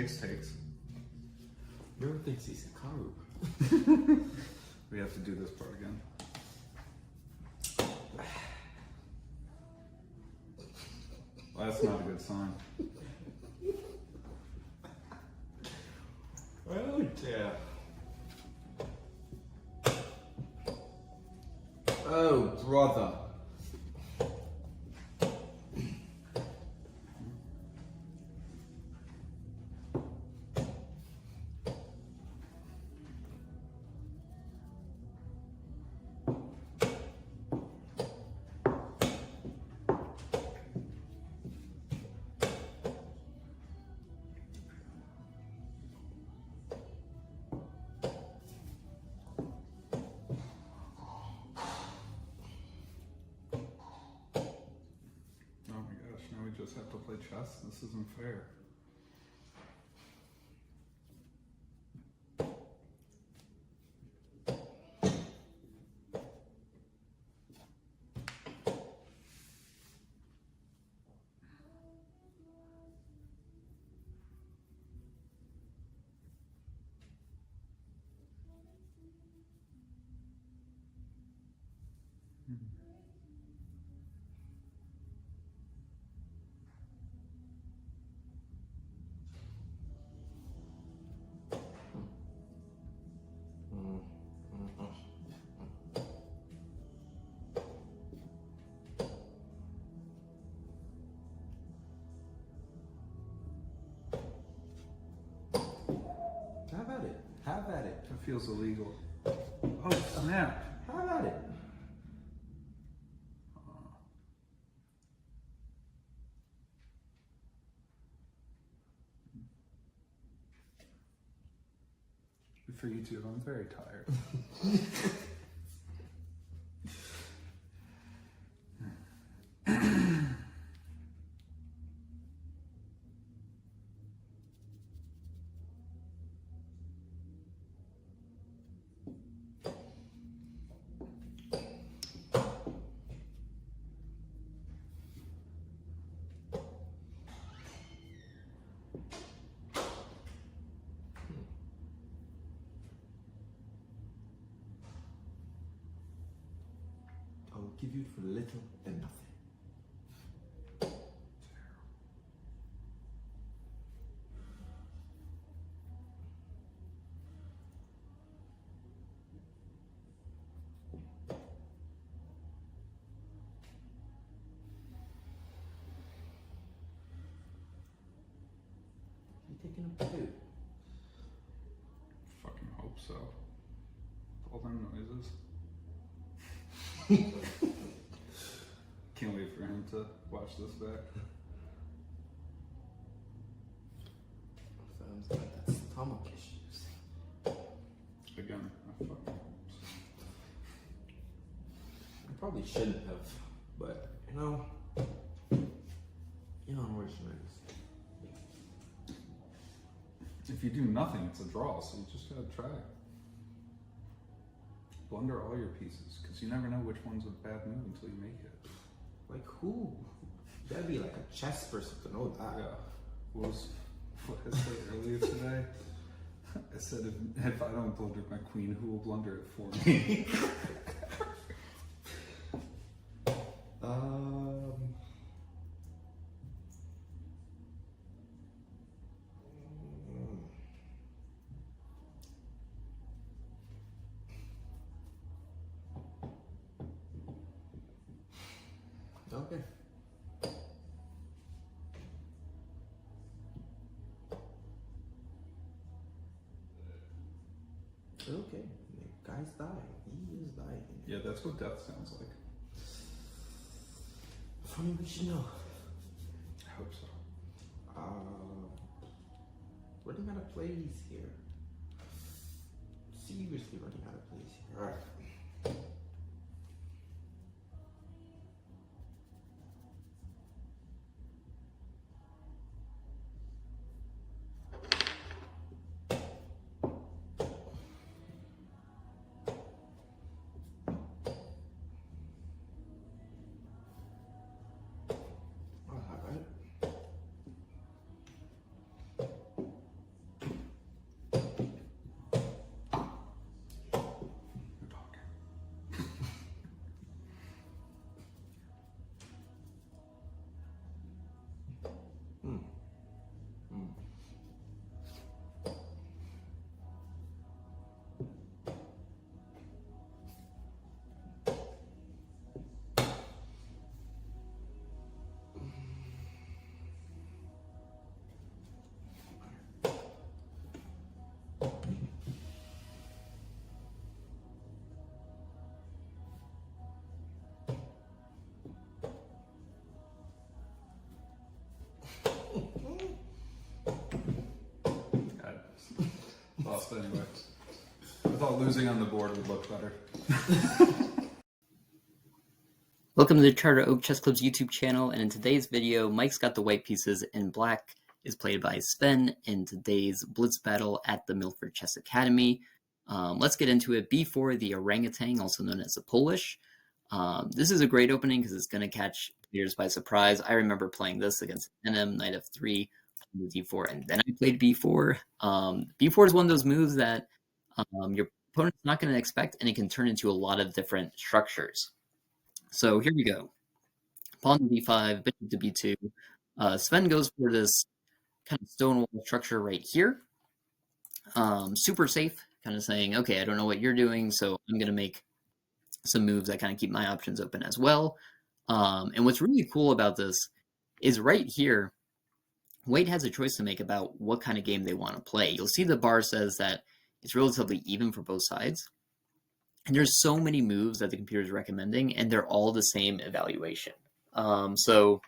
Takes. Whoever thinks he's a Karu. We have to do this part again. Well, that's not a good sign. Oh dear. Oh brother. Now we just have to play chess. This isn't fair. Have at it. Have at it. That feels illegal. Oh, snap. Have at it. For YouTube, I'm very tired. I will give you for little and nothing. You taking a poo? Fucking hope so. All them noises. Can't wait for him to watch this back. Sounds like that stomach issues. Again, I fucking. I probably shouldn't have, but unfortunate. If you do nothing, it's a draw, so you just gotta try. Blunder all your pieces, because you never know which one's a bad move until you make it. Like who? You gotta be like a chess person to know that. Yeah. What I said earlier today? I said if I don't blunder my queen, who will blunder it for me? Okay. Okay. The guy's dying. He is dying. Yeah, that's what death sounds like. Funny we should know. I hope so. Running out of plays here. Seriously running out of plays here. Alright. lost anyway. I thought losing on the board would look better. Welcome to the Charter Oak Chess Club's YouTube channel, and in today's video, Mike's got the white pieces and black is played by Sven in today's Blitz battle at the Milford Chess Academy. Let's get into it. B4, the Orangutan, also known as the Polish. This is a great opening because it's going to catch players by surprise. I remember playing this against NM, knight f3, d4, and then I played b4. B4 is one of those moves that your opponent's not going to expect, and it can turn into a lot of different structures. So here we go. Pawn to b5, bishop to b2. Sven goes for this kind of stonewall structure right here. Super safe, kind of saying, okay, I don't know what you're doing, so I'm going to make some moves that kind of keep my options open as well. And what's really cool about this is right here, White has a choice to make about what kind of game they want to play. You'll see the bar says that it's relatively even for both sides. And there's so many moves that the computer is recommending, and they're all the same evaluation. So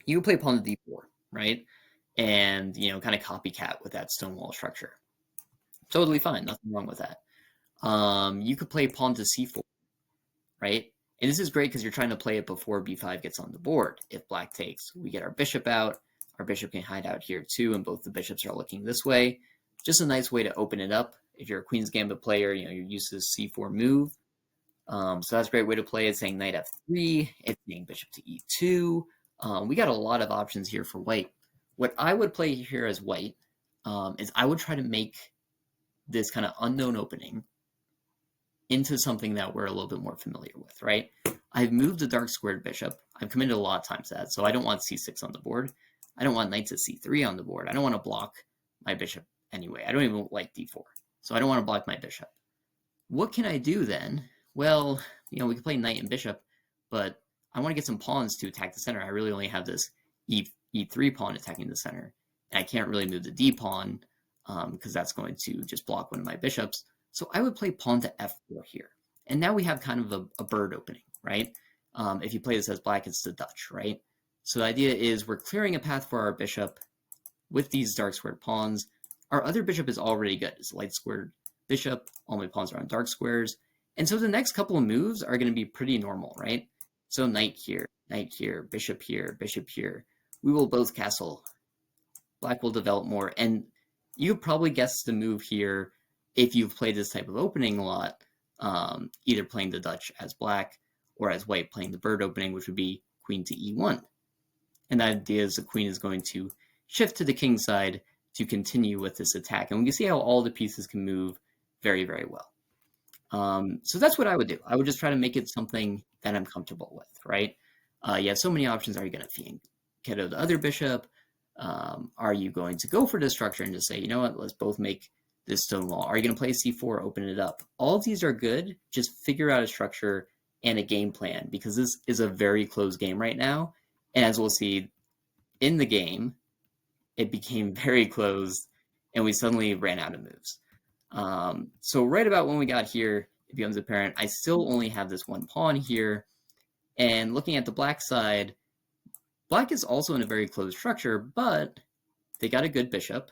you play pawn to d4, right? And, you know, kind of copycat with that stonewall structure. Totally fine. Nothing wrong with that. You could play pawn to c4, right? And this is great because you're trying to play it before b5 gets on the board. If black takes, we get our bishop out. Our bishop can hide out here too, and both the bishops are looking this way. Just a nice way to open it up. If you're a Queen's Gambit player, you know, you're used to this c4 move. So that's a great way to play it, saying knight f3. It's saying bishop to e2. We got a lot of options here for white. What I would play here as white is I would try to make this kind of unknown opening into something that we're a little bit more familiar with, right? I've moved the dark squared bishop. I've committed a lot of times to that, so I don't want c6 on the board. I don't want knight to c3 on the board. I don't want to block my bishop anyway. I don't even like d4, so I don't want to block my bishop. What can I do then? Well, you know, we can play knight and bishop, but I want to get some pawns to attack the center. I really only have this e3 pawn attacking the center, and I can't really move the d pawn because that's going to just block one of my bishops. So I would play pawn to f4 here. And now we have kind of a bird opening, right? If you play this as black, it's the Dutch, right? So the idea is we're clearing a path for our bishop with these dark squared pawns. Our other bishop is already good. It's a light squared bishop. All my pawns are on dark squares. And so the next couple of moves are going to be pretty normal, right? So knight here, bishop here, bishop here. We will both castle. Black will develop more. And you probably guessed the move here if you've played this type of opening a lot, either playing the Dutch as black or as white playing the bird opening, which would be queen to e1. And the idea is the queen is going to shift to the king side to continue with this attack. And we can see how all the pieces can move very, very well. So that's what I would do. I would just try to make it something that I'm comfortable with, right? You have so many options. Are you going to get out the other bishop? Are you going to go for this structure and just say, you know what, let's both make this stone wall? Are you going to play c4, open it up? All of these are good. Just figure out a structure and a game plan, because this is a very close game right now. And as we'll see in the game, it became very close and we suddenly ran out of moves. So right about when we got here, it becomes apparent I still only have this one pawn here. And looking at the black side, black is also in a very close structure, but they got a good bishop.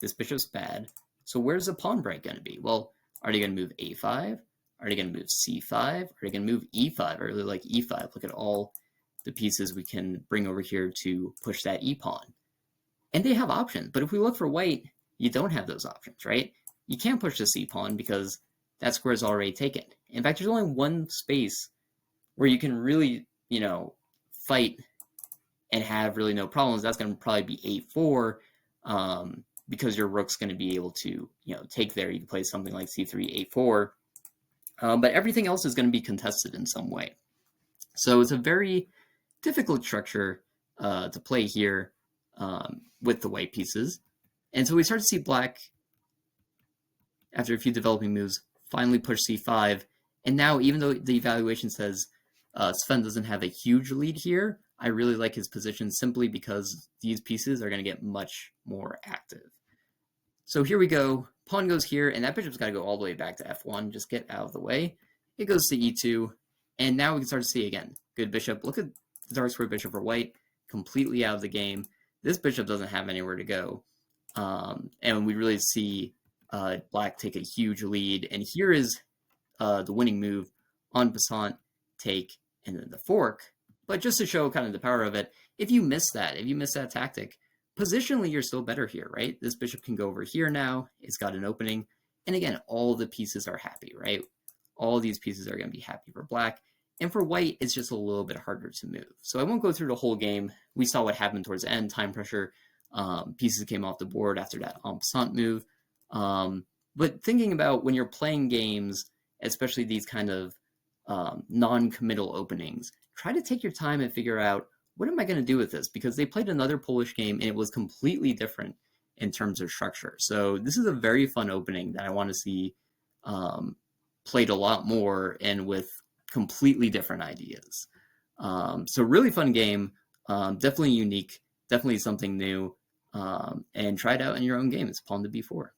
This bishop's bad. So where's the pawn break going to be? Well, are they going to move a5? Are they going to move c5? Are they going to move e5? I really like e5. Look at all the pieces we can bring over here to push that e-pawn. And they have options. But if we look for white, you don't have those options, right? You can't push the c-pawn because that square is already taken. In fact, there's only one space where you can really, you know, fight and have really no problems. That's going to probably be a4, because your rook's going to be able to, you know, take there. You can play something like c3, a4. But everything else is going to be contested in some way. So it's a very difficult structure to play here with the white pieces. And so we start to see black, after a few developing moves, finally push c5. And now, even though the evaluation says Sven doesn't have a huge lead here, I really like his position simply because these pieces are going to get much more active. So here we go. Pawn goes here, and that bishop's got to go all the way back to f1. Just get out of the way. It goes to e2, and now we can start to see again. Good bishop. Look at the dark square bishop for white, completely out of the game. This bishop doesn't have anywhere to go, and we really see Black take a huge lead. And here is the winning move on passant, take, and then the fork. But just to show kind of the power of it, if you miss that tactic, positionally you're still better here, right? This bishop can go over here now. It's got an opening. And again, all the pieces are happy, right? All these pieces are going to be happy for Black. And for White, it's just a little bit harder to move. So I won't go through the whole game. We saw what happened towards the end, time pressure. Pieces came off the board after that en passant move. But thinking about when you're playing games, especially these kind of non-committal openings, try to take your time and figure out, what am I going to do with this? Because they played another Polish game and it was completely different in terms of structure. So this is a very fun opening that I want to see played a lot more and with completely different ideas. So really fun game, definitely unique, definitely something new, and try it out in your own game. It's pawn to b4.